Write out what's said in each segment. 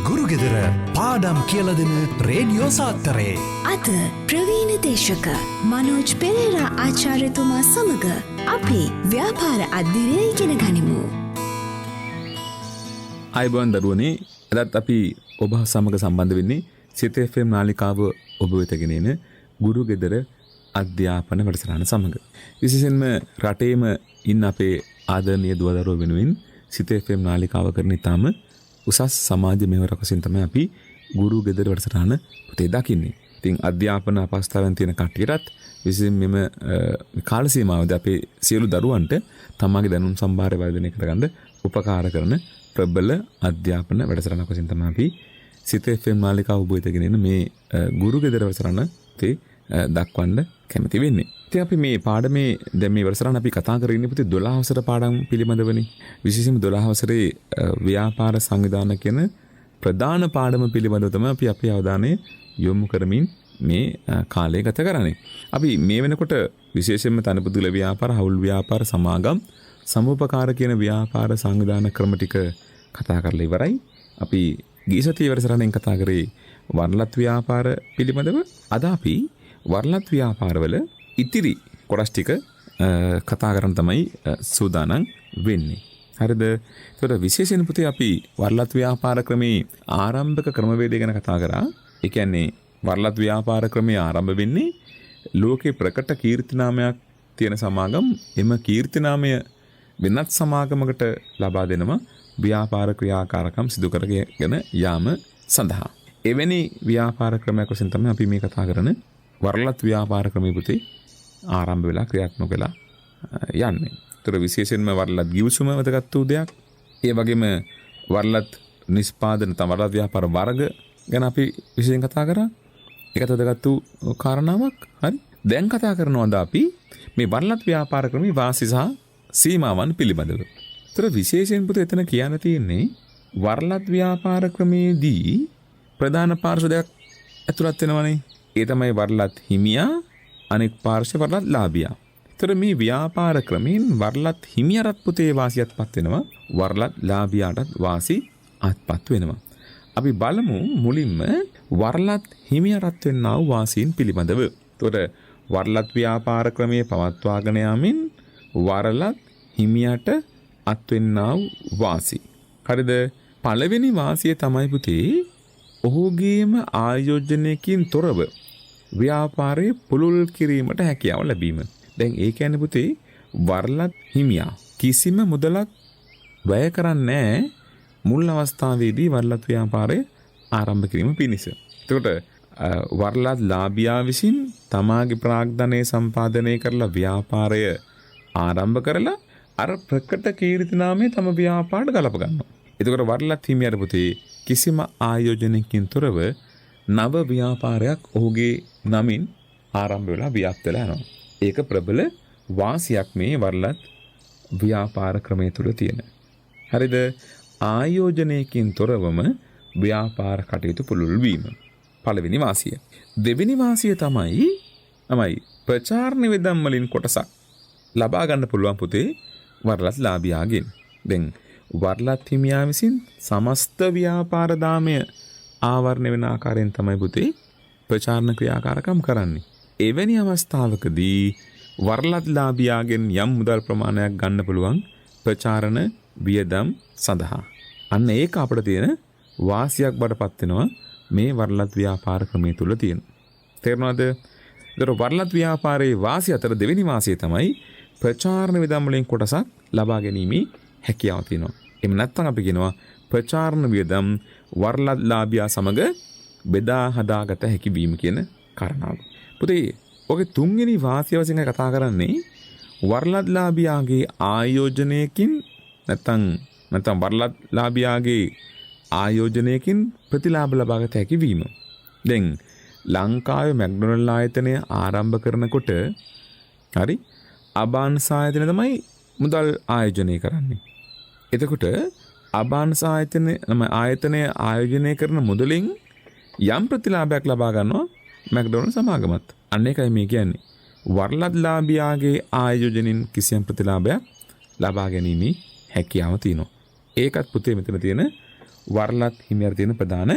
ගුරුගෙදර පාඩම් කියල දෙන රේඩියෝ සාත්තරේ. අද ප්‍රවීණ දේශක මනෝජ් පෙරේරා ආචාර්යතුමා සමඟ අපි ව්‍යාපාර අධ්‍යයනය ඉගෙන ගනිමු. අයිබෝන් දරුවනේ, එදත් අපි ඔබ සමග සම්බන්ධ වෙන්නේ සිත FM නාලිකාව ඔබ වෙතගෙනන ගුරුගෙදර අධ්‍යාපන වැඩසටහන සමඟ. විශේෂයෙන්ම රටේම ඉන්න අපේ ආදරණීය දුවදරුවෝ වෙනුවෙන් සිත FM නාලිකාව කරන ඉතාම උසස් සමාජ මෙහෙවරක් වශයෙන් තමයි අපි ගුරුගෙදර වැඩසටහන පුතේ දකින්නේ. ඉතින් අධ්‍යාපන අපස්ථාවෙන් තියෙන කට්ටියටත් විශේෂයෙන් මෙම කාල සීමාවදී අපේ සියලු දරුවන්ට තමන්ගේ දැනුම් සම්භාරය වර්ධනය කරගන්න උපකාර කරන ප්‍රබල අධ්‍යාපන වැඩසටහනක් වශයෙන් තමයි අපි සිත FM නාලිකාව ඔබ වෙතගෙන එන මේ ගුරුගෙදර වැඩසටහන තේ දක්වන්න කැමති වෙන්නේ. ඉතින් අපි මේ පාඩමේ දැන් මේ වැඩසටහන අපි කතා කරගෙන ඉන්නේ පුතේ 12 වසර පාඩම් පිළිබඳවනේ. විශේෂයෙන්ම 12 වසරේ ව්‍යාපාර සංවිධාන කියන ප්‍රධාන පාඩම පිළිබඳව තමයි අපි අපේ අවධානය යොමු කරමින් මේ කාලය ගත කරන්නේ. අපි මේ වෙනකොට විශේෂයෙන්ම තනපුදුල ව්‍යාපාර, හවුල් ව්‍යාපාර, සමාගම්, සමුපකාර කියන ව්‍යාපාර සංවිධාන ක්‍රම ටික කතා කරලා ඉවරයි. අපි ගිය සතියේ වැඩසටහනෙන් කතා කරේ වරලත් ව්‍යාපාර පිළිබඳව. අද අපි වරලත් ව්‍යාපාරවල ඉතිරි කොටස් ටික කතා කරන්න තමයි සූදානම් වෙන්නේ. හරිද? ඒතකොට විශේෂයෙන් පුතේ අපි වරලත් ව්‍යාපාර ක්‍රමේ ආරම්භක ක්‍රමවේදය ගැන කතා කරා. ඒ කියන්නේ වරලත් ව්‍යාපාර ක්‍රමයේ ආරම්භ වෙන්නේ ලෝකේ ප්‍රකට කීර්තිනාමයක් තියෙන සමාගම් එම කීර්තිනාමය වෙනත් සමාගමකට ලබා දෙනවා ව්‍යාපාර ක්‍රියාකාරකම් සිදු කරගෙන යාම සඳහා. එවැනි ව්‍යාපාර ක්‍රමයක් වශයෙන් තමයි අපි මේ කතා කරන වරලත් ව්‍යාපාර ක්‍රමයේ පුතේ ආරම්භ වෙලා ක්‍රියාත්මක වෙලා යන්නේ. ඒතර විශේෂයෙන්ම වරලත් ගිවිසුම වැදගත් වූ දෙයක්. ඒ වගේම වරලත් නිෂ්පාදන තම වරලත් ව්‍යාපාර වර්ග ගැන අපි විශේෂයෙන් කතා කරා. ඒකත් වැදගත් වූ කාරණාවක්. හරි. දැන් කතා කරනවාද අපි මේ වරලත් ව්‍යාපාර ක්‍රමයේ වාසි සහ සීමාවන් පිළිබඳව. ඒතර විශේෂයෙන් පුතේ එතන කියන්න තියෙන්නේ වරලත් ව්‍යාපාර ක්‍රමේදී ප්‍රධාන පාර්ශ්වයක් ඇතුළත් වෙනවනේ. ඒ තමයි වරලත් හිමියා, අනෙක් පාර්ශ්ව වරලත් ලාභියා. ඒතර මේ ව්‍යාපාර ක්‍රමෙන් වරලත් හිමියාට පුතේ වාසියත්පත් වෙනවා, වරලත් ලාභියාටත් වාසි අත්පත් වෙනවා. අපි බලමු මුලින්ම වරලත් හිමියාට වෙන්නා වූ වාසීන් පිළිබඳව. ඒතකොට වරලත් ව්‍යාපාර ක්‍රමයේ පවත්වාගෙන යාමෙන් වරලත් හිමියාට අත්වෙන්නා වූ වාසි. හරිද? පළවෙනි වාසිය තමයි පුතේ ඔහුගේම ආයෝජනයකින් තොරව ව්‍යාපාරයේ පුළුල් කිරීමට හැකියාව ලැබීම. දැන් ඒ කියන්නේ පුතේ වරලත් හිමියා කිසිම මුදලක් වැය කරන්නේ නැහැ මුල් අවස්ථාවේදී වරලත් ව්‍යාපාරය ආරම්භ කිරීම පිණිස. එතකොට වරලත් ලාභියා විසින් තමාගේ ප්‍රාග්ධනය සම්පාදනය කරලා ව්‍යාපාරය ආරම්භ කරලා අර ප්‍රකට කීර්තිනාමයේ තම ව්‍යාපාරයට ගලප ගන්නවා. එතකොට වරලත් හිමියාට පුතේ කිසිම ආයෝජනයකින් තොරව නව ව්‍යාපාරයක් ඔහුගේ නමින් ආරම්භ වෙලා ව්‍යාප්ත වෙලා යනවා. ඒක ප්‍රබල වාසියක් මේ වරලත් ව්‍යාපාර ක්‍රමය තුල තියෙන. හරිද? ආයෝජනයකින් තොරවම ව්‍යාපාර කටයුතු පුළුල් වීම. පළවෙනි වාසිය. දෙවෙනි වාසිය තමයි ප්‍රචාරණ වියදම් වලින් කොටසක් ලබා ගන්න පුළුවන් පුතේ වරලත් ලාභියාගෙන්. දැන් වරලත් හිමියා විසින් සමස්ත ව්‍යාපාර දාමය ආවරණය වෙන ආකාරයෙන් තමයි පුතේ ප්‍රචාරණ ක්‍රියාකාරකම් කරන්නේ. එවැනි අවස්ථාවකදී වරලත් ලාභියාගෙන් යම් මුදල් ප්‍රමාණයක් ගන්න පුළුවන් ප්‍රචාරණ වියදම් සඳහා. අන්න ඒක අපිට තියෙන වාසියක් බඩපත් වෙනවා මේ වරලත් ව්‍යාපාර ක්‍රමයේ තුල තියෙන. තේරෙනවද? ඒතර වරලත් ව්‍යාපාරයේ වාසිය අතර දෙවෙනි වාසිය තමයි ප්‍රචාරණ වියදම් වලින් කොටසක් ලබා ගැනීමේ හැකියාව තියෙනවා. එහෙම නැත්නම් අපි කියනවා ප්‍රචාරණ වියදම් වරලත් ලාභියා සමග බෙදා හදාගත හැකි වීම කියන කාරණාව. පුතේ ඔගේ තුන්වෙනි වාසිය වශයෙන් කතා කරන්නේ වරලත් ලාභියාගේ ආයෝජනයකින් නැත්නම් වරලත් ලාභියාගේ ආයෝජනයකින් ප්‍රතිලාභ ලබාගත හැකි වීම. දැන් ලංකාවේ මැක්ඩොනල්ඩ් ආයතනය ආරම්භ කරනකොට හරි අබාන්ස් ආයතනය තමයි මුදල් ආයෝජනය කරන්නේ. එතකොට අබාන්ස් ආයතනය ආයෝජනය කරන මුදලින් යම් ප්‍රතිලාභයක් ලබා ගන්නවා මැක්ඩොනල්ඩ් සමාගමත්. අන්න ඒකයි මේ කියන්නේ. වරලත් ලාභියාගේ ආයෝජනෙන් කිසියම් ප්‍රතිලාභයක් ලබා ගැනීමේ හැකියාව තියෙනවා. ඒකත් පුතේ මෙතන තියෙන වරලත් හිමියට තියෙන ප්‍රධාන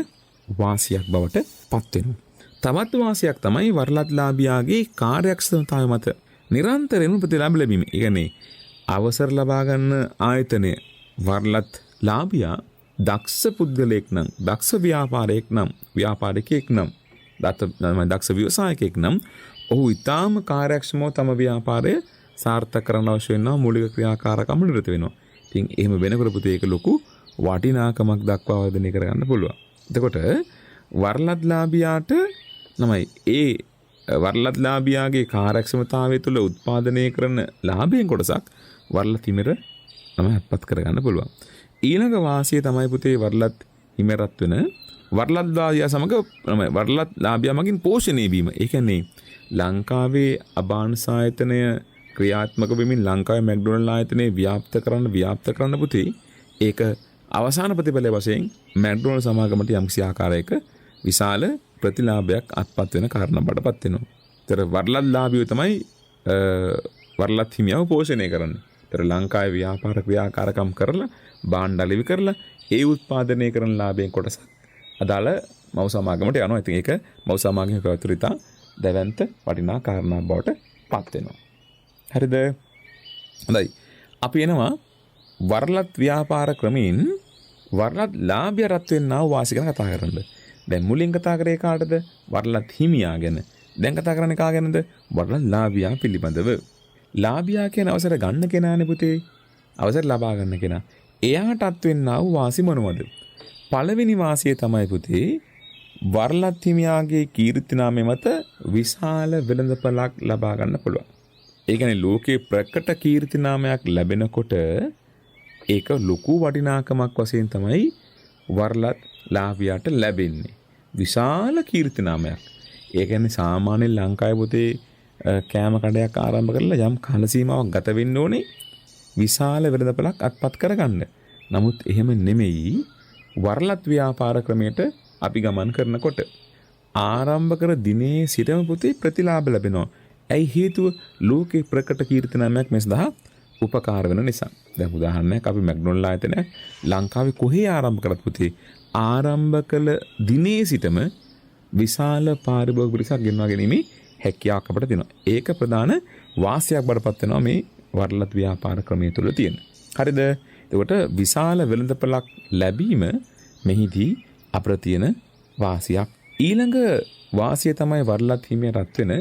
වාසියක් බවට පත් වෙනවා. තවත් වාසියක් තමයි වරලත්ලාභියාගේ කාර්යක්ෂමතාවය මත නිරන්තරයෙන් ප්‍රතිලාභ ලැබීම. ඒ කියන්නේ අවසර ලබා ගන්න ආයතනය වරලත්ලාභියා දක්ෂ පුද්ගලයෙක් නම්, දක්ෂ ව්‍යාපාරිකයෙක් නම්, දක්ෂ ව්‍යවසායකයෙක් නම් ඔහු ඊටාම කාර්යක්ෂමව තම ව්‍යාපාරය සාර්ථක කරන්න අවශ්‍ය වෙනවා මූලික ක්‍රියාකාරකම් නිරත වෙනවා. ඉතින් එහෙම වෙනකොට පුතේ ඒක ලොකු වටිනාකමක් දක්වා වර්ධනය කරගන්න පුළුවන්. එතකොට වරලත්ලාභියාට තමයි ඒ වරලත්ලාභියාගේ කාර්යක්ෂමතාවය තුළ උත්පාදනය කරන ලාභයෙන් කොටසක් වරලත් හිමිර තමයි අත්පත් කරගන්න පුළුවන්. ඊළඟ වාසිය තමයි පුතේ වරලත් හිමිරත් වෙන වරලත්ලාභියා සමග වරලත්ලාභියා මගින් පෝෂණය වීම. ඒ කියන්නේ ලංකාවේ අබාන්ස් ආයතනය ක්‍රියාත්මක වෙමින් ලංකාවේ මැක්ඩොනල්ඩ් ආයතනය ව්‍යාප්ත කරන්න පුතේ ඒක අවසාන ප්‍රතිඵලය වශයෙන් මැක්ඩොනල්ඩ් සමාගමට යම්කිසි ආකාරයක විශාල ප්‍රතිලාභයක් අත්පත් වෙන කාරණා බඩපත් වෙනවා. ඒතර වරලත්ලාභියෝ තමයි වරලත් හිමියව පෝෂණය කරන්නේ. ඒතර ලංකාවේ ව්‍යාපාර ක්‍රියාකාරකම් කරලා භාණ්ඩ අලෙවි කරලා ඒ උත්පාදනය කරන ලාභයෙන් කොටසක් අදාළ මව් සමාගමට යනවා. ඉතින් ඒක මව් සමාගමේ පැවතුරිතා දැවැන්ත වටිනා කාරණා බවට පත් වෙනවා. හරිද? හොඳයි. අපි එනවා වරලත් ව්‍යාපාර ක්‍රමයෙන් වරලත් ලාභය රත් වෙන්නා වූ වාසි ගැන කතා කරන්න. දැන් මුලින් කතා කරේ කාටද? වරලත් හිමියා ගැන. දැන් කතා කරන්නේ කා ගැනද? වරලත් ලාභියා පිළිබඳව. ලාභියා කියන අවසර ගන්න කෙනානේ පුතේ. අවසර ලබා ගන්න කෙනා. එයාටත් වෙන්නා වූ වාසි මොනවද? පළවෙනි වාසිය තමයි පුතේ වරලත් හිමියාගේ කීර්ති නාමය මත විශාල වෙළඳපළක් ලබා ගන්න පුළුවන්. ඒ කියන්නේ ලෝකේ ප්‍රකට කීර්ති නාමයක් ලැබෙනකොට ඒක ලොකු වටිනාකමක් වශයෙන් තමයි වරලත් ලාභියාට ලැබෙන්නේ. විශාල කීර්ති නාමයක්. ඒ කියන්නේ සාමාන්‍ය ලංකාවේ පුතේ කෑම කඩයක් ආරම්භ කරලා යම් කාල සීමාවක් ගත වෙන්න ඕනේ විශාල වෙළඳපළක් අත්පත් කරගන්න. නමුත් එහෙම නෙමෙයි වරලත් ව්‍යාපාර ක්‍රමයට අපි ගමන් කරනකොට ආරම්භ කර දිනේ සිටම පුතේ ප්‍රතිලාභ ලැබෙනවා. ඇයි හේතුව? ලෝකේ ප්‍රකට කීර්ති නාමයක් මේ සඳහා උපකාර වෙන නිසා. දැන් උදාහරණයක් අපි මැක්ඩොනල්ඩ් ආයතනය ලංකාවේ කොහේ ආරම්භ කරත් පුතේ ආරම්භ කළ දිනේ සිටම විශාල පාරිභෝගික පිරිසක් ගෙන්වා ගැනීමේ හැකියාවක් අපිට තියෙනවා. ඒක ප්‍රධාන වාසියක් බඩපත් වෙනවා මේ වරලත් ව්‍යාපාර ක්‍රමය තුළ තියෙන. හරිද? එතකොට විශාල වෙළඳපළක් ලැබීම මෙහිදී අපිට තියෙන වාසියක්. ඊළඟ වාසිය තමයි වරලත් හිමියට වෙන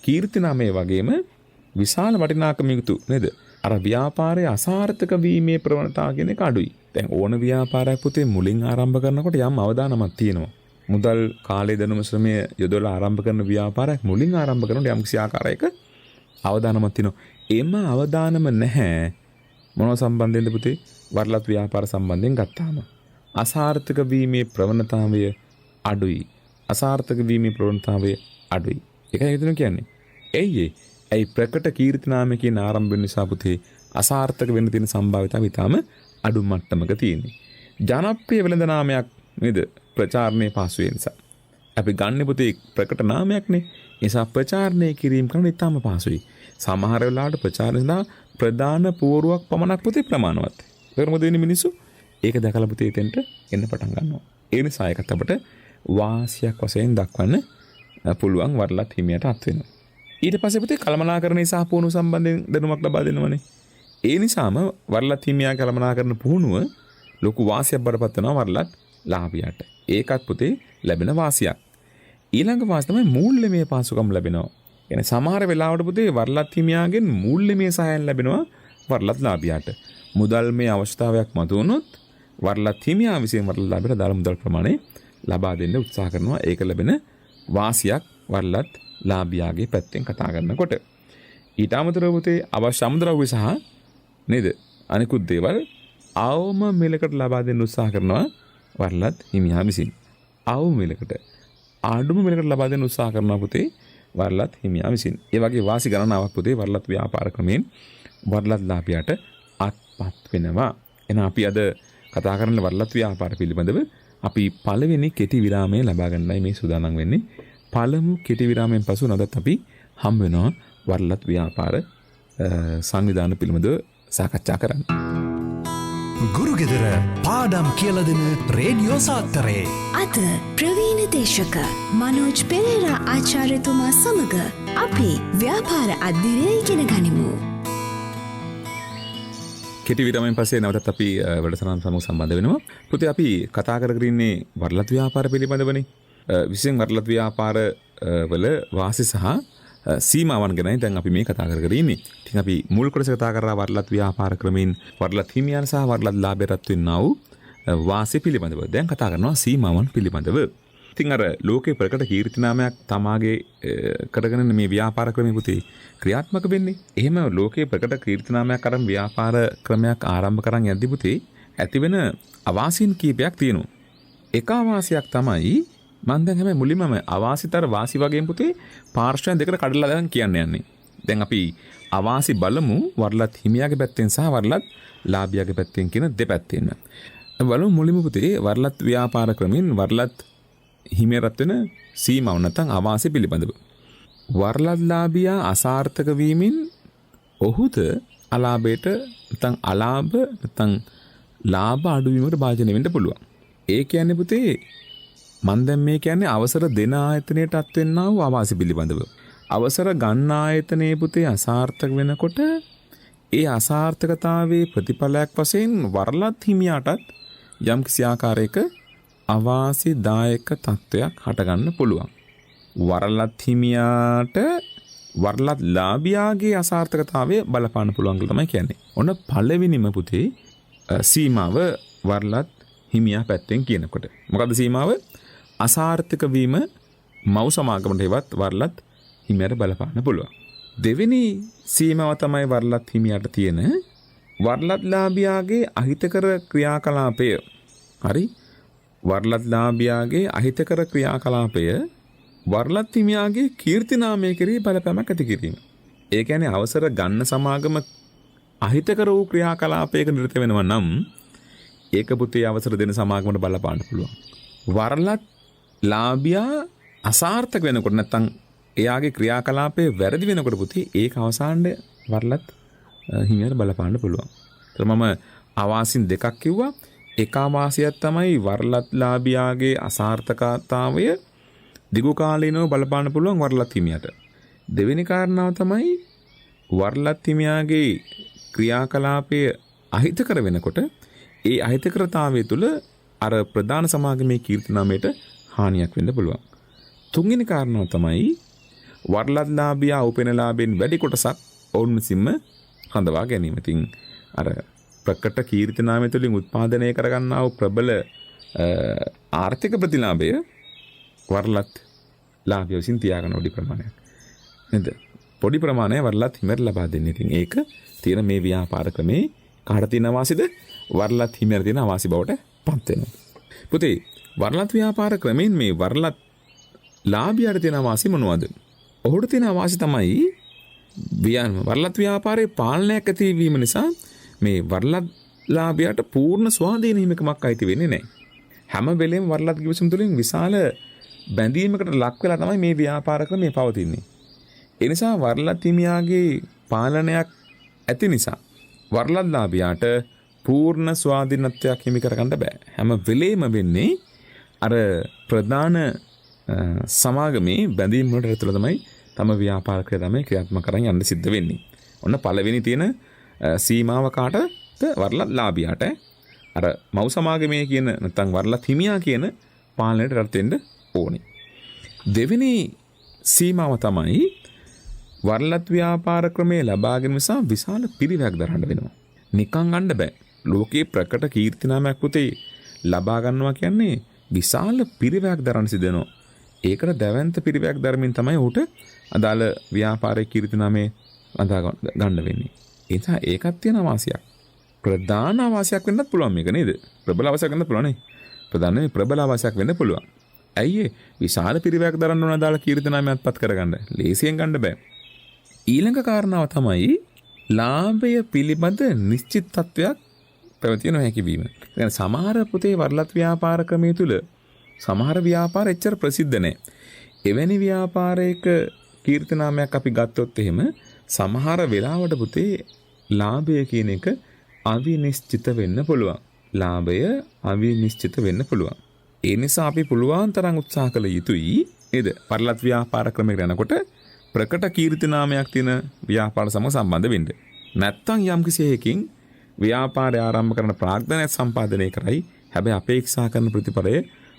කීර්ති නාමය වගේම විශාල වටිනාකම යුතු නේද? අර ව්‍යාපාරයේ අසාර්ථක වීමේ ප්‍රවණතාව කියන එක අඩුයි. දැන් ඕන ව්‍යාපාරයක් පුතේ මුලින් ආරම්භ කරනකොට යම් අවදානමක් තියෙනවා. මුදල් කාලේ දැනුම ශ්‍රමය යොදලා ආරම්භ කරන ව්‍යාපාරයක් මුලින් ආරම්භ කරනකොට යම් කිසි ආකාරයක අවදානමක් තියෙනවා. එම අවදානම නැහැ මොනව සම්බන්ධයෙන්ද පුතේ? වරලත් ව්‍යාපාර සම්බන්ධයෙන් ගත්තාම අසාර්ථක වීමේ ප්‍රවණතාවය අඩුයි. අසාර්ථක වීමේ ප්‍රවණතාවය අඩුයි. ඒකයි හිතන කියන්නේ. ඇයි ප්‍රකට කීර්ති නාමයකින් ආරම්භ වෙන නිසා පුතේ අසාර්ථක වෙන්න තියෙන සම්භාවිතාව ඉතාම අඩු මට්ටමක තියෙන්නේ. ජනප්‍රිය වෙළඳ නාමයක් නේද? ප්‍රචාරණයේ පහසු වෙන නිසා. අපි ගන්න පුතේ ප්‍රකට නාමයක්නේ. ඒ නිසා ප්‍රචාරණය කිරීම කරන ඉතාම පහසුයි. සමහර වෙලාවට ප්‍රචාරණය සඳහා ප්‍රධාන පුවරුවක් පමණක් පුතේ ප්‍රමාණවත්. ඒකට මොකද වෙන්නේ මිනිස්සු? ඒක දැකලා පුතේ එතෙන්ට එන්න පටන් ගන්නවා. ඒ නිසා ඒකත් අපිට වාසියක් වශයෙන් දක්වන්න පුළුවන් වරලත් හිමියට අත් වෙනවා. ඊට පස්සේ පුතේ කළමනාකරණය සහ පුහුණුව සම්බන්ධයෙන් දැනුමක් ලබා දෙනවනේ. ඒ නිසාම වරලත් හිමියා කළමනාකරන පුහුණුව ලොකු වාසියක් බඩපත් වෙනවා වරලත් ලාභියාට. ඒකත් පුතේ ලැබෙන වාසියක්. ඊළඟ වාසිය තමයි මූල්‍යමය පහසුකම් ලැබෙනවා. يعني සමහර වෙලාවට පුතේ වරලත් හිමියාගෙන් මූල්‍යමය සහායන් ලැබෙනවා වරලත් ලාභියාට. මුදල් මේ අවශ්‍යතාවයක් මතුවනොත් වරලත් හිමියා විසින් වරලත් ලාභියාට දාන මුදල් ප්‍රමාණය ලබා දෙන්න උත්සාහ කරනවා. ඒක ලැබෙන වාසියක් වරලත් ලාභියාගේ පැත්තෙන් කතා කරනකොට. ඊට අමතරව පුතේ අවශ්‍ය අමුද්‍රව්‍ය සහ නේද අනිකුත් දේවල් අවම මිලකට ලබා දෙන්න උත්සාහ කරනවා වරලත් හිමියා විසින්. අවම මිලකට අඩුම මිලකට ලබා දෙන්න උත්සාහ කරනවා පුතේ වරලත් හිමියා විසින්. ඒ වගේ වාසි ගණනාවක් පුතේ වරලත් ව්‍යාපාර ක්‍රමයෙන් වරලත් ලාභියාට අත්පත් වෙනවා. එහෙනම් අපි අද කතා කරන වරලත් ව්‍යාපාර පිළිබඳව අපි පළවෙනි කෙටි විරාමය ලබා ගන්නයි මේ සූදානම් වෙන්නේ. පළමු කෙටි විරාමයෙන් පසු නැවතත් අපි හම් වෙනවා වරලත් ව්‍යාපාර සංවිධාන පිළිබඳව සාකච්ඡා කරන්න. ගුරුගෙදර පාඩම් කියල දෙන රේඩියෝ සාත්තරේ. අද ප්‍රවීණ දේශක මනෝජ් පෙරේරා ආචාර්යතුමා සමඟ අපි ව්‍යාපාර අධ්‍යයනය ඉගෙන ගනිමු. කෙටි විරමෙන් පස්සේ නැවතත් අපි වැඩසටහන සමග සම්බන්ධ වෙනවා. පුතේ අපි කතා කරගෙන ඉන්නේ වරලත් ව්‍යාපාර පිළිබඳවනේ. විශේෂයෙන් වරලත් ව්‍යාපාර වල වාසි සහ සීමාවන් ගැනයි දැන් අපි මේ කතා කරගෙන ඉන්නේ. ඉතින් අපි මුල් කොටස කතා කරා වරලත් ව්‍යාපාර ක්‍රමෙන් වරලත් හිමියන් සහ වරලත් ලාභයටත් වෙන්නා වූ වාසි පිළිබඳව. දැන් කතා කරනවා සීමාවන් පිළිබඳව. ඉතින් අර ලෝකේ ප්‍රකට කීර්තිනාමයක් තමාගේ කරගෙන මේ ව්‍යාපාර ක්‍රමයේ පුතේ ක්‍රියාත්මක වෙන්නේ. එහෙම ලෝකේ ප්‍රකට කීර්තිනාමයක් අරන් ව්‍යාපාර ක්‍රමයක් ආරම්භ කරන් යද්දී පුතේ ඇතිවෙන අවාසීන් කීපයක් තියෙනවා. එක අවාසියක් තමයි මම දැන් හැම මුලින්ම අවාසිතර වාසි වගේම පුතේ පාර්ශ්වයන් දෙකට කඩලා දැන් කියන්න යන්නේ. දැන් අපි අවාසි බලමු වරලත් හිමියාගේ පැත්තෙන් සහ වරලත් ලාභියාගේ පැත්තෙන් කියන දෙපැත්තෙන්ම. බලමු මුලින්ම පුතේ වරලත් ව්‍යාපාර ක්‍රමෙන් වරලත් හිමියරත් වෙන සීමාව නැත්නම් අවාසි පිළිබඳව. වරලත් ලාභියා අසාර්ථක වීමෙන් ඔහුද අලාභයට නැත්නම් අලාභ නැත්නම් ලාභ අඩු වීමකට භාජනය වෙන්න පුළුවන්. ඒ කියන්නේ පුතේ මම දැන් මේ කියන්නේ අවසර දෙන ආයතනයට අත් වෙන්නා වූ අවාසි පිළිබඳව. අවසර ගන්න ආයතනයේ පුතේ අසාර්ථක වෙනකොට ඒ අසාර්ථකතාවයේ ප්‍රතිඵලයක් වශයෙන් වරලත් හිමියාටත් යම් කිසි ආකාරයක අවාසිදායක තත්ත්වයක් හටගන්න පුළුවන්. වරලත් හිමියාට වරලත් ලාභියාගේ අසාර්ථකතාවය බලපාන්න පුළුවන් කියලා තමයි කියන්නේ. ඔන්න පළවෙනිම පුතේ සීමාව වරලත් හිමියා පැත්තෙන් කියනකොට. මොකද්ද සීමාව? අසාර්ථක වීම මව් සමාගමට හෙවත් වරලත් හිමියට බලපාන්න පුළුවන්. දෙවෙනි සීමාව තමයි වරලත් හිමියට තියෙන වරලත් ලාභියාගේ අහිතකර ක්‍රියාකලාපය. හරි? වරලත් ලාභියාගේ අහිතකර ක්‍රියාකලාපය වරලත් හිමියාගේ කීර්තිනාමය කෙරෙහි බලපෑමක් ඇති කිරීම. ඒ කියන්නේ අවසර ගන්න සමාගම අහිතකර වූ ක්‍රියාකලාපයක නිරත වෙනවා නම් ඒක පුතේ අවසර දෙන සමාගමට බලපාන්න පුළුවන්. වරලත් ලාභියා අසාර්ථක වෙනකොට නැත්නම් එයාගේ ක්‍රියාකලාපයේ වැරදි වෙනකොට පුතේ ඒක අවසානයේ වරලත් හිමියට බලපාන්න පුළුවන්. ඒතර මම අවාසින් දෙකක් කිව්වා. එක අවාසියක් තමයි වරලත් ලාභියාගේ අසාර්ථකතාවය දිගු කාලීනව බලපාන්න පුළුවන් වරලත් හිමියට. දෙවෙනි කාරණාව තමයි වරලත් හිමියාගේ ක්‍රියාකලාපය අහිතකර වෙනකොට ඒ අහිතකරතාවය තුළ අර ප්‍රධාන සමාගමේ කීර්තිනාමයට හානියක් වෙන්න පුළුවන්. තුන්වෙනි කාරණාව තමයි වරලත් ලාභියා උපෙන ලාභෙන් වැඩි කොටසක් ඔවුන් විසින්ම හඳවා ගැනීම. ඉතින් අර ප්‍රකට කීර්තිනාමය තුළින් උත්පාදනය කරගන්නා වූ ප්‍රබල ආර්ථික ප්‍රතිලාභය වරලත් ලාභිය විසින් තියාගන්න පොඩි ප්‍රමාණයක්. නේද? පොඩි ප්‍රමාණයක් වරලත් හිමියට ලබා දෙන්නේ. ඉතින් ඒක තියෙන මේ ව්‍යාපාර ක්‍රමේ කාට තියෙන වාසියද? වරලත් හිමියට තියෙන වාසි බවට පත් වෙනවා. පුතේ වරලත් ව්‍යාපාර ක්‍රමෙන් මේ වරලත් ලාභියාට තියෙන වාසි මොනවද? ඔහුට තියෙන වාසි තමයි වරලත් ව්‍යාපාරයේ පාලනයක් ඇති වීම නිසා මේ වරලත් ලාභියාට පූර්ණ ස්වාධීන හිමිකමක් අයිති වෙන්නේ නැහැ. හැම වෙලෙම වරලත් ගිවිසුම් තුළින් විශාල බැඳීමකට ලක් වෙලා තමයි මේ ව්‍යාපාර ක්‍රමය පවතින්නේ. ඒ නිසා වරලත් හිමියාගේ පාලනයක් ඇති නිසා වරලත් ලාභියාට පූර්ණ ස්වාධීනත්වයක් හිමි කරගන්න බෑ. හැම වෙලේම වෙන්නේ අර ප්‍රධාන සමාගමේ බැඳීම් වලට ඇතුළ තමයි තම ව්‍යාපාර ක්‍රියාත්මක කරන් යන්න සිද්ධ වෙන්නේ. ඔන්න පළවෙනි තියෙන සීමාව කාටද? වරලත් ලාභියාට. අර මව් සමාගමේ කියන නැත්නම් වරලත් හිමියා කියන පාලනයට රත් වෙන්න ඕනේ. දෙවෙනි සීමාව තමයි වරලත් ව්‍යාපාර ක්‍රමයේ ලබා ගැනීම නිසා විශාල පිරිවැයක් දරන්න වෙනවා. නිකන් ගන්න බෑ. ලෝකේ ප්‍රකට කීර්තිනාමයක් පුතේ ලබා ගන්නවා කියන්නේ විශාල පිරිවැයක් දරන්න සිද්ධ වෙනවා. ඒකට දැවැන්ත පිරිවැයක් දරමින් තමයි උට අදාළ ව්‍යාපාරයේ කීර්තිනාමේ අදා ගන්න වෙන්නේ. ඒ නිසා ඒකත් තියෙන වාසියක්. ප්‍රධාන වාසියක් වෙන්නත් පුළුවන් මේක නේද? ප්‍රබල වාසියක් වෙන්නත් පුළුවන් නේ. ප්‍රධාන ප්‍රබල වාසියක් වෙන්න පුළුවන්. ඇයි ඒ විශාල පිරිවැයක් දරන්න ඕන අදාළ කීර්තිනාමයක් පත් කරගන්න. ලේසියෙන් ගන්න බෑ. ඊළඟ කාරණාව තමයි ලාභය පිළිබඳ නිශ්චිත තත්වයක් පැවතිය නොහැකි වීම. දැන් සමහර පුතේ වරලත් ව්‍යාපාර ක්‍රමයේ තුල සමහර ව්‍යාපාර එච්චර ප්‍රසිද්ධ නැහැ. එවැනි ව්‍යාපාරයක කීර්තිනාමයක් අපි ගත්තොත් එහෙම සමහර වෙලාවට පුතේ ලාභය කියන එක අවිනිශ්චිත වෙන්න පුළුවන්. ලාභය අවිනිශ්චිත වෙන්න පුළුවන්. ඒ නිසා අපි පුළුවන් තරම් උත්සාහ කළ යුතුයි නේද? පරිලත් ව්‍යාපාර ක්‍රමයකට යනකොට ප්‍රකට කීර්ති නාමයක් තියෙන ව්‍යාපාර සමග සම්බන්ධ වෙන්න. නැත්තම් යම් කිසි හේකින් ව්‍යාපාරය ආරම්භ කරන ප්‍රාග්ධනය සම්පාදනය කරයි. හැබැයි අපේක්ෂා කරන ප්‍රතිඵලය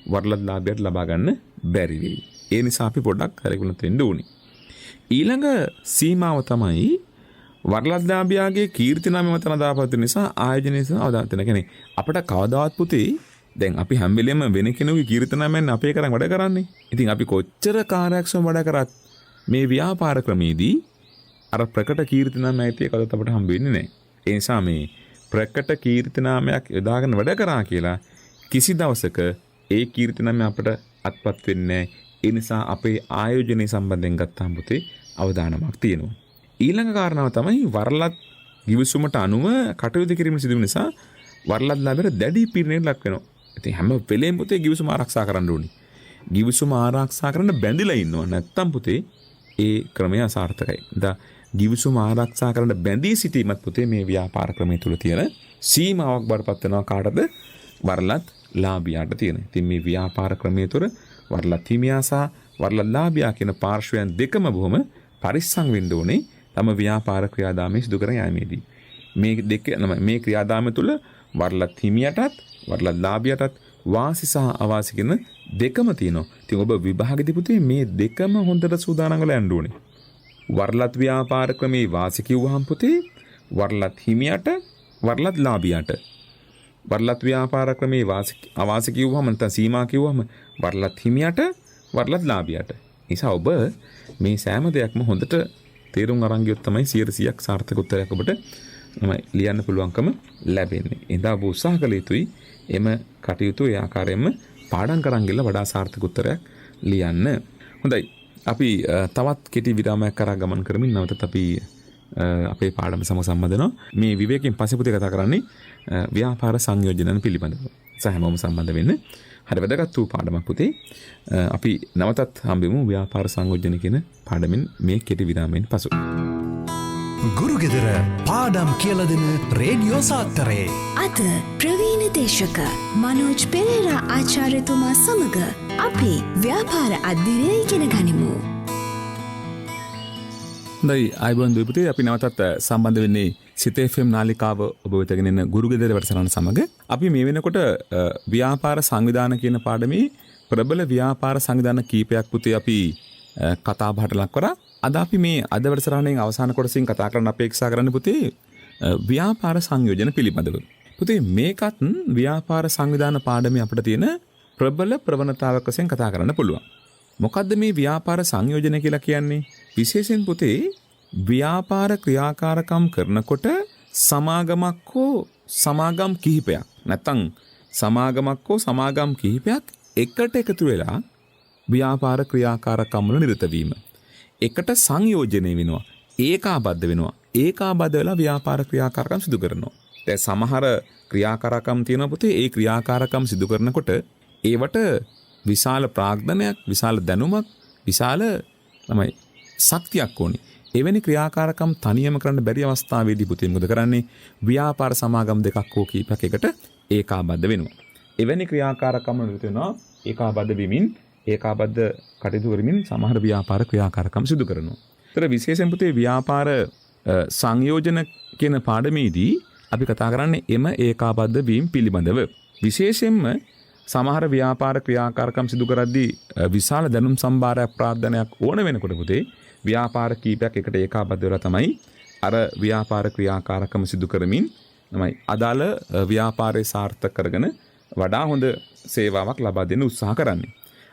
වරලත් ලාභයට ලබා ගන්න බැරි වෙයි. ඒ නිසා අපි පොඩ්ඩක් හරිගුණත් වෙන්න ඕනේ. ඊළඟ සීමාව තමයි වරලත් ලාභයාගේ කීර්ති නාමය මත නදාපවතින නිසා ආයෝජනය නිසා අවදානය වෙන කෙනෙක්. අපිට කවදාවත් පුතේ දැන් අපි හැම වෙලෙම වෙන කෙනෙකුගේ කීර්ති නාමයෙන් අපේ කරන් වැඩ කරන්නේ. ඉතින් අපි කොච්චර කාර්යක්ෂම වැඩ කරත් මේ ව්‍යාපාර ක්‍රමේදී අර ප්‍රකට කීර්ති නාමය ඇති කවදාවත් අපිට හම්බ වෙන්නේ නැහැ. ඒ නිසා මේ ප්‍රකට කීර්ති නාමයක් යොදාගෙන වැඩ කරා කියලා කිසි දවසක ඒ කීර්ති නාමය අපට අත්පත් වෙන්නේ නැහැ. ඒ නිසා අපේ ආයෝජනය සම්බන්ධයෙන් ගත්තාම පුතේ අවදානමක් තියෙනවා. ඊළඟ කාරණාව තමයි වරලත් ගිවිසුමට අනුව කටයුතු කිරීම සිදු වෙන නිසා වරලත් ලාභයට දැඩි පීඩනයක් ලක් වෙනවා. ඉතින් හැම වෙලේම පුතේ ගිවිසුම ආරක්ෂා කරන්න ඕනේ. ගිවිසුම ආරක්ෂා කරන්න බැඳිලා ඉන්නවා. නැත්තම් පුතේ ඒ ක්‍රමය අසාර්ථකයි. දා ගිවිසුම ආරක්ෂා කරන්න බැඳී සිටීමත් පුතේ මේ ව්‍යාපාර ක්‍රමය තුල තියෙන සීමාවක් බඩපත් වෙනවා කාටද? වරලත් ලාභියාට තියෙන. ඉතින් මේ ව්‍යාපාර ක්‍රමය තුර වරලත් හිමියා සහ වරලත් ලාභියා කියන පාර්ශ්වයන් දෙකම බොහොම පරිස්සම් වෙන්න ඕනේ. තම ව්‍යාපාර ක්‍රියාදාමයේ සිදු කර යාමේදී. මේ ක්‍රියාදාමය තුල වරලත් හිමියටත් වරලත් ලාභියටත් වාසි සහ අවාසි කියන දෙකම තියෙනවා. ඉතින් ඔබ විභාගෙදී පුතේ මේ දෙකම හොඳට සූදානම් වෙලා යන්න ඕනේ. වරලත් ව්‍යාපාර ක්‍රමේ වාසි කිව්වහම පුතේ වරලත් හිමියට වරලත් ලාභියට. වරලත් ව්‍යාපාර ක්‍රමේ වාසි අවාසි කිව්වහම නැත්නම් සීමා කිව්වහම වරලත් හිමියට වරලත් ලාභියට. නිසා ඔබ මේ සෑම දෙයක්ම හොඳට තේරුම් අරන් ගියොත් තමයි 100%ක් සාර්ථක උත්තරයක් ඔබට ලියන්න පුළුවන්කම ලැබෙන්නේ. එදා ඔබ උත්සාහ කළ යුතුයි එම කටයුතු ඒ ආකාරයෙන්ම පාඩම් කරන් ගිහලා වඩා සාර්ථක උත්තරයක් ලියන්න. හොඳයි. අපි තවත් කෙටි විරාමයක් කරා ගමන් කරමින් නැවතත් අපි අපේ පාඩම සමග සම්බන්ධ වෙනවා. මේ විවේකයෙන් පස්සේ පුතේ කතා කරන්නේ ව්‍යාපාර සංයෝජනන පිළිබඳව. සෑමෝම සම්බන්ධ වෙන්න. හරි වැදගත් වූ පාඩමක් පුතේ. අපි නැවතත් හම්බෙමු ව්‍යාපාර සංයෝජන කියන පාඩමින් මේ කෙටි විරාමයෙන් පසු. ගුරුගෙදර පාඩම් කියල දෙන රේඩියෝ සාත්තරේ. අද ප්‍රවීණ දේශක මනෝජ් පෙරේරා ආචාර්යතුමා සමඟ අපි ව්‍යාපාර අධ්‍යයනය ඉගෙන ගනිමු. හොඳයි අයබෝන් දුපුතේ අපි නැවතත් සම්බන්ධ වෙන්නේ සිතේ FM නාලිකාව ඔබ වෙතගෙන එන ගුරුගෙදර වැඩසටහන සමග. අපි මේ වෙනකොට ව්‍යාපාර සංවිධාන කියන පාඩමේ ප්‍රබල ව්‍යාපාර සංවිධාන කීපයක් පුතේ අපි කතා බහට ලක් කරා. අද අපි මේ අද වැඩසටහනේ අවසාන කොටසින් කතා කරන්න අපේක්ෂා කරන්න පුතේ ව්‍යාපාර සංයෝජන පිළිබඳව. පුතේ මේකත් ව්‍යාපාර සංවිධාන පාඩමේ අපිට තියෙන ප්‍රබල ප්‍රවණතාවක් වශයෙන් කතා කරන්න පුළුවන්. මොකද්ද මේ ව්‍යාපාර සංයෝජන කියලා කියන්නේ? විශේෂයෙන් පුතේ ව්‍යාපාර ක්‍රියාකාරකම් කරනකොට සමාගමක් හෝ සමාගම් කිහිපයක් නැත්තම් සමාගමක් හෝ සමාගම් කිහිපයක් එකට එකතු වෙලා ව්‍යාපාර ක්‍රියාකාරකම් වල නිරත වීම. එකට සංයෝජනය වෙනවා. ඒකාබද්ධ වෙනවා. ඒකාබද්ධ වෙලා ව්‍යාපාර ක්‍රියාකාරකම් සිදු කරනවා. දැන් සමහර ක්‍රියාකාරකම් තියෙන පුතේ ඒ ක්‍රියාකාරකම් සිදු කරනකොට ඒවට විශාල ප්‍රාග්ධනයක්, විශාල දැනුමක්, විශාල තමයි ශක්තියක් ඕනේ. එවැනි ක්‍රියාකාරකම් තනියම කරන්න බැරි අවස්ථාවේදී පුතේ මොකද කරන්නේ? ව්‍යාපාර සමාගම් දෙකක් හෝ කීපයක් එකට ඒකාබද්ධ වෙනවා. එවැනි ක්‍රියාකාරකම් නිරත වෙනවා. ඒකාබද්ධ වෙමින් ඒකාබද්ධ කටයුතු කරමින් සමහර ව්‍යාපාර ක්‍රියාකාරකම් සිදු කරනවා. ඒතර විශේෂයෙන් පුතේ ව්‍යාපාර සංයෝජන කියන පාඩමේදී අපි කතා කරන්නේ එම ඒකාබද්ධ වීම පිළිබඳව. විශේෂයෙන්ම සමහර ව්‍යාපාර ක්‍රියාකාරකම් සිදු කරද්දී විශාල දැනුම් සම්භාරයක් ප්‍රාර්ථනයක් ඕන වෙනකොට පුතේ ව්‍යාපාර කීපයක් එකට ඒකාබද්ධ වෙලා තමයි අර ව්‍යාපාර ක්‍රියාකාරකම් සිදු කරමින් තමයි අදාළ ව්‍යාපාරය සාර්ථක කරගෙන වඩා හොඳ සේවාවක් ලබා දෙන්න උත්සාහ කරන්නේ.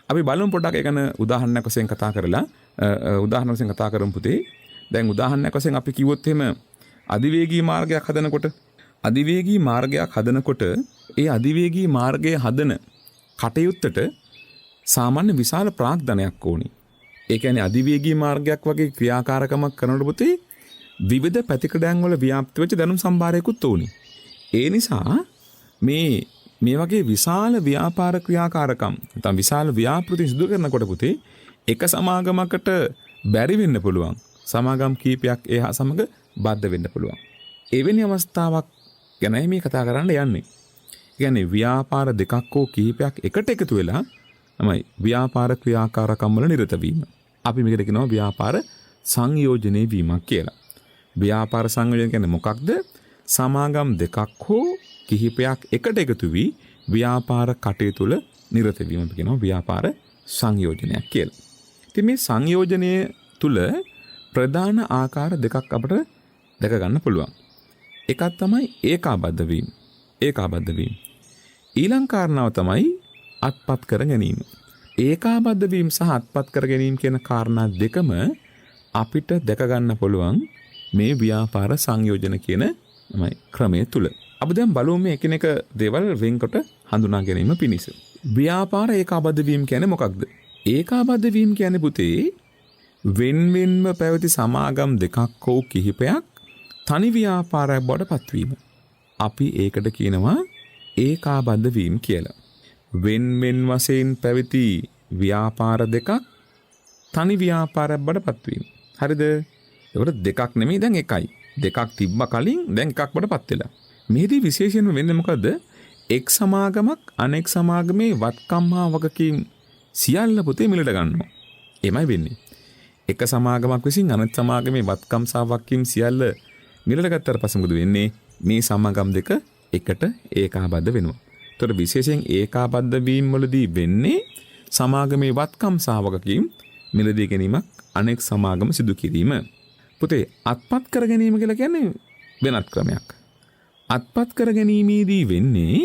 අපි බලමු පොඩ්ඩක් ඒ ගැන උදාහරණයක් වශයෙන් කතා කරලා උදාහරණ වශයෙන් කතා කරමු පුතේ. දැන් උදාහරණයක් වශයෙන් අපි කිව්වොත් එහෙම අධිවේගී මාර්ගයක් හදනකොට ඒ අධිවේගී මාර්ගය හදන කටයුත්තට සාමාන්‍ය විශාල ප්‍රාග්ධනයක් ඕනි. ඒ කියන්නේ අධිවේගී මාර්ගයක් වගේ ක්‍රියාකාරකමක් කරනකොට පුතේ විවිධ පැතිකඩයන් වල ව්‍යාප්ත වෙච්ච දැනුම් සම්භාරයකුත් ඕනි. ඒ නිසා මේ වගේ විශාල ව්‍යාපාර ක්‍රියාකාරකම් නැත්නම් විශාල ව්‍යාපෘති සිදු කරනකොට පුතේ එක සමාගමකට බැරි වෙන්න පුළුවන්. සමාගම් කීපයක් එහා සමග බද්ධ වෙන්න පුළුවන්. එවැනි අවස්ථාවක් ගැනයි මේ කතා කරන්න යන්නේ. කියන්නේ ව්‍යාපාර දෙකක් හෝ කිහිපයක් එකට එකතු වෙලා තමයි ව්‍යාපාර ක්‍රියාකාරකම් වල නිරත වීම. අපි මේකට කියනවා ව්‍යාපාර සංයෝජනයේ වීමක් කියලා. ව්‍යාපාර සංයෝජන කියන්නේ මොකක්ද? සමාගම් දෙකක් හෝ කිහිපයක් එකට එකතු වී ව්‍යාපාර කටයුතු වල නිරත වීම අපි කියනවා ව්‍යාපාර සංයෝජනයක් කියලා. ඉතින් මේ සංයෝජනය තුල ප්‍රධාන ආකාර දෙකක් අපිට දැක ගන්න පුළුවන්. එකක් තමයි ඒකාබද්ධ වීම. ඒකාබද්ධ වීම. ඊළඟ කාරණාව තමයි අත්පත් කර ගැනීම. ඒකාබද්ධ වීම සහ අත්පත් කර ගැනීම කියන කාරණා දෙකම අපිට දැක ගන්න පුළුවන් මේ ව්‍යාපාර සංයෝජන කියන ක්‍රමය තුල. අපි දැන් බලමු මේ එකිනෙක දේවල් වෙන්කොට හඳුනා ගැනීම පිණිස. ව්‍යාපාර ඒකාබද්ධ වීම කියන්නේ මොකක්ද? ඒකාබද්ධ වීම කියන්නේ පුතේ වෙන්වෙන්ව පැවති සමාගම් දෙකක් හෝ කිහිපයක් තනි ව්‍යාපාරයක් බවට පත්වීම. අපි ඒකට කියනවා ඒකාබද්ධ වීම කියලා. වෙන්වෙන් වශයෙන් පැවති ව්‍යාපාර දෙකක් තනි ව්‍යාපාරයක් බවට පත්වීම. හරිද? ඒකට දෙකක් නෙමෙයි දැන් එකයි. දෙකක් තිබ්බ කලින් දැන් එකක් බවට පත් වෙලා. මේදී විශේෂයෙන්ම වෙන්නේ මොකද්ද? එක් සමාගමක් අනෙක් සමාගමේ වත්කම් හා වගකීම් සියල්ල පුතේ මිලට ගන්නවා. එමය වෙන්නේ. එක සමාගමක් විසින් අනෙක් සමාගමේ වත්කම් සහ වගකීම් සියල්ල මිලට ගත්තට පස්සේ මොකද වෙන්නේ? මේ සමාගම් දෙක එකට ඒකාබද්ධ වෙනවා. ඒතර විශේෂයෙන් ඒකාබද්ධ වීම වලදී වෙන්නේ සමාගමේ වත්කම් සහ වගකීම් මිලදී ගැනීමක් අනෙක් සමාගම සිදු කිරීම. පුතේ අත්පත් කර ගැනීම කියලා කියන්නේ වෙනත් ක්‍රමයක්. අත්පත් කර ගැනීමේදී වෙන්නේ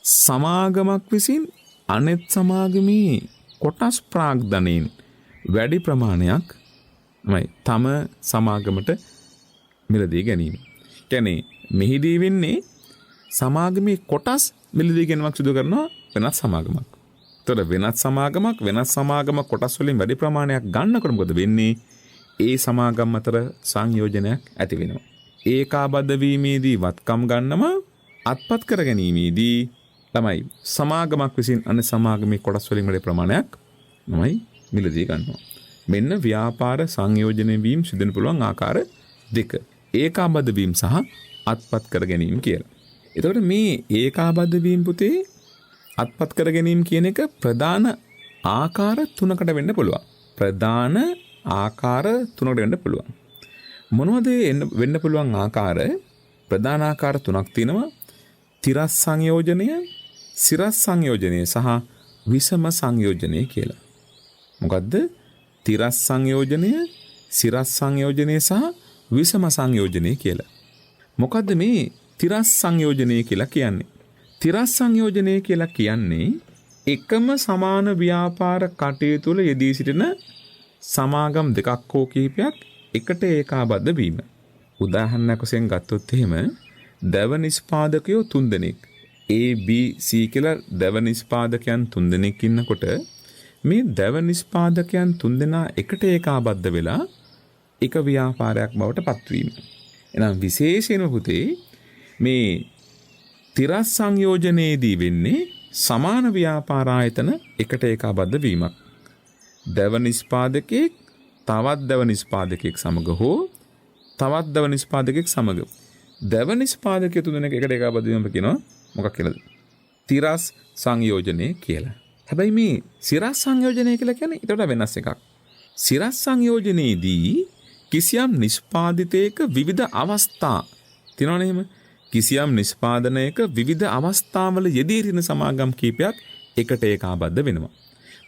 සමාගමක් විසින් අනෙක් සමාගමේ කොටස් ප්‍රාග්ධනයෙන් වැඩි ප්‍රමාණයක් තම සමාගමට මිලදී ගැනීම. කියන්නේ මෙහිදී වෙන්නේ සමාගමේ කොටස් මිලදී ගැනීමක් සිදු කරනවා වෙනත් සමාගමක්. ඒතර වෙනත් සමාගම කොටස් වලින් වැඩි ප්‍රමාණයක් ගන්නකොට මොකද වෙන්නේ? ඒ සමාගම් අතර සංයෝජනයක් ඇති වෙනවා. ඒකාබද්ධ වීමේදී වත්කම් ගන්නම අත්පත් කර ගැනීමේදී තමයි සමාගමක් විසින් අනෙක් සමාගමේ කොටස් වලින් වැඩි ප්‍රමාණයක් මිලදී ගන්නවා. මෙන්න ව්‍යාපාර සංයෝජන වීම සිදෙන්න පුළුවන් ආකාර දෙක. ඒකාබද්ධ වීම සහ අත්පත් කර ගැනීම කියලා. එතකොට මේ ඒකාබද්ධ වීම පුතේ අත්පත් කර ගැනීම කියන එක ප්‍රධාන ආකාර තුනකට වෙන්න පුළුවන්. ප්‍රධාන ආකාර තුනකට වෙන්න පුළුවන්. මොනවද වෙන්න පුළුවන් ආකාර? ප්‍රධාන ආකාර තුනක් තියෙනවා. තිරස් සංයෝජනය, සිරස් සංයෝජනය සහ විෂම සංයෝජනය කියලා. මොකද්ද? තිරස් සංයෝජනය, සිරස් සංයෝජනය සහ විෂම සංයෝජනය කියලා. මොකද්ද මේ තිරස් සංයෝජනය කියලා කියන්නේ? තිරස් සංයෝජනය කියලා කියන්නේ එකම සමාන ව්‍යාපාර කටයුතු වල යෙදී සිටින සමාගම් දෙකක් හෝ කිහිපයක් එකට ඒකාබද්ධ වීම. උදාහරණයක් වශයෙන් ගත්තොත් එහෙම දැව නිෂ්පාදකයෝ 3 දෙනෙක් A B C කියලා දැව නිෂ්පාදකයන් 3 දෙනෙක් ඉන්නකොට මේ දැව නිෂ්පාදකයන් 3 දෙනා එකට ඒකාබද්ධ වෙලා එක ව්‍යාපාරයක් බවට පත්වීම. එහෙනම් විශේෂයෙන්ම පුතේ මේ තිරස් සංයෝජනයේදී වෙන්නේ සමාන ව්‍යාපාර ආයතන එකට ඒකාබද්ධ වීමක්. දැව නිෂ්පාදකයෙක් තවත් දැව නිෂ්පාදකයෙක් සමග හෝ තවත් දැව නිෂ්පාදකයෙක් සමග දැව නිෂ්පාදකයෝ 3 දෙනෙක් එකට ඒකාබද්ධ වීම කියනවා මොකක් කියලාද? තිරස් සංයෝජනය කියලා. හැබැයි මේ සිරස් සංයෝජනය කියලා කියන්නේ ඊට වඩා වෙනස් එකක්. සිරස් සංයෝජනයේදී කිසියම් නිෂ්පාදිතයක විවිධ අවස්ථා තියෙනවනේ එහෙම. කිසියම් නිෂ්පාදනයක විවිධ අවස්ථාවල යෙදී සිටින සමාගම් කීපයක් එකට ඒකාබද්ධ වෙනවා.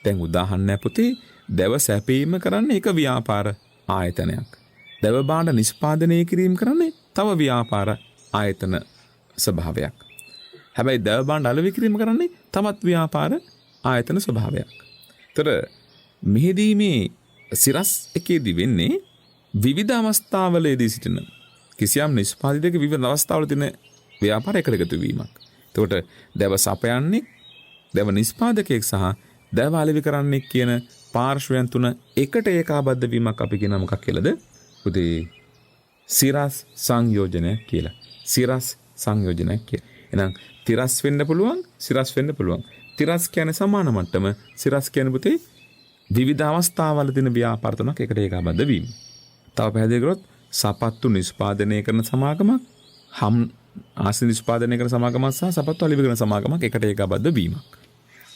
දැන් උදාහරණයක් පුතේ දැව සැපීම කරන්නේ එක ව්‍යාපාර ආයතනයක්. දැව භාණ්ඩ නිෂ්පාදනය කිරීම කරන්නේ තව ව්‍යාපාර ආයතන ස්වභාවයක්. හැබැයි දැව භාණ්ඩ අලෙවි කිරීම කරන්නේ තවත් ව්‍යාපාර ආයතන ස්වභාවයක්. ඒතර මෙහිදී මේ සිරස් එකේදී වෙන්නේ විවිධ අවස්ථාවලදී සිටින කිසියම් නිෂ්පාදිතයක විවිධ අවස්ථාවල තියෙන ව්‍යාපාර එකට එකතු වීමක්. එතකොට දැව සපයන්නේ දැව නිෂ්පාදකයෙක් සහ දැව අලෙවි කරන්නේ කියන පාර්ශ්වයන් තුන එකට ඒකාබද්ධ වීමක් අපි කියන මොකක් කියලාද? පුතේ සිරස් සංයෝජනය කියලා. සිරස් සංයෝජනය කියලා. එහෙනම් තිරස් වෙන්න පුළුවන්, සිරස් වෙන්න පුළුවන්. තිරස් කියන්නේ සමාන මට්ටම, සිරස් කියන්නේ පුතේ විවිධ අවස්ථාවල තියෙන ව්‍යාපාර තුනක් එකට ඒකාබද්ධ වීම. තව පැහැදිලි කරොත් සපත්තු නිෂ්පාදනය කරන සමාගමක්, හම් ආස්ති නිෂ්පාදනය කරන සමාගමක් සහ සපත්තු අලෙවි කරන සමාගමක් එකට ඒකාබද්ධ වීමක්.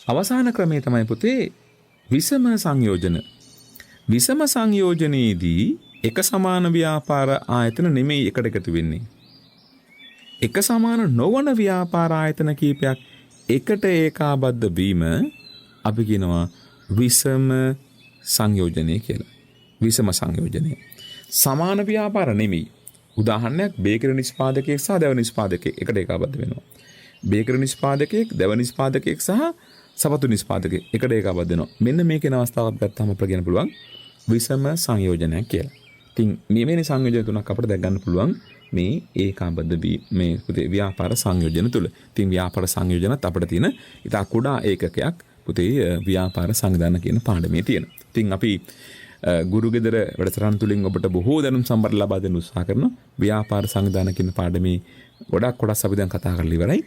අවසාන ක්‍රමය තමයි පුතේ විෂම සංයෝජන. විෂම සංයෝජනයේදී එක සමාන ව්‍යාපාර ආයතන නෙමෙයි එකට එකතු වෙන්නේ. එක සමාන නොවන ව්‍යාපාර ආයතන කීපයක් එකට ඒකාබද්ධ වීම අපි කියනවා විෂම සංයෝජනය කියලා. විෂම සංයෝජනය. සමාන ව්‍යාපාර නෙමෙයි. උදාහරණයක් බේකරි නිෂ්පාදකයෙක් සහ දැව නිෂ්පාදකයෙක් එකට ඒකාබද්ධ වෙනවා. බේකරි නිෂ්පාදකයෙක්, දැව නිෂ්පාදකයෙක් සහ සපත්තු නිෂ්පාදකයෙක් එකට ඒකාබද්ධ වෙනවා. මෙන්න මේකේ අවස්ථාවක් ගත්තාම අපිට කියන්න පුළුවන් විෂම සංයෝජනයක් කියලා. ඉතින් මෙවැනි සංයෝජන තුනක් අපිට දැක් ගන්න පුළුවන් මේ ඒකාබද්ධ මේ පුතේ ව්‍යාපාර සංයෝජන තුල. ඉතින් ව්‍යාපාර සංයෝජනත් අපිට තියෙන ඉතා කුඩා ඒකකයක් පුතේ ව්‍යාපාර සංවිධාන කියන පාඩමේ තියෙනවා. ඉතින් අපි ගුරුගෙදර වැඩසටහන් තුලින් ඔබට බොහෝ දැනුම් සම්බර ලබා දෙන්න උත්සාහ කරනවා. ව්‍යාපාර සංවිධාන කියන පාඩමේ ගොඩක් කොටස් අපි දැන් කතා කරලා ඉවරයි.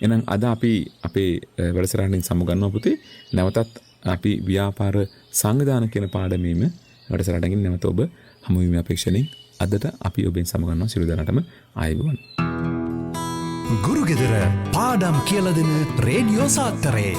එහෙනම් අද අපි අපේ වැඩසටහනින් සමුගන්නවා පුතේ. නැවතත් අපි ව්‍යාපාර සංවිධාන කියන පාඩමේම වැඩසටහනකින් නැවත ඔබ හමු වීම අපේක්ෂණෙන් අදට අපි ඔබෙන් සමුගන්නවා. සියලු දෙනාටම ආයුබෝවන්. ගුරුගෙදර පාඩම් කියලා දෙන රේඩියෝ සාත්තරේ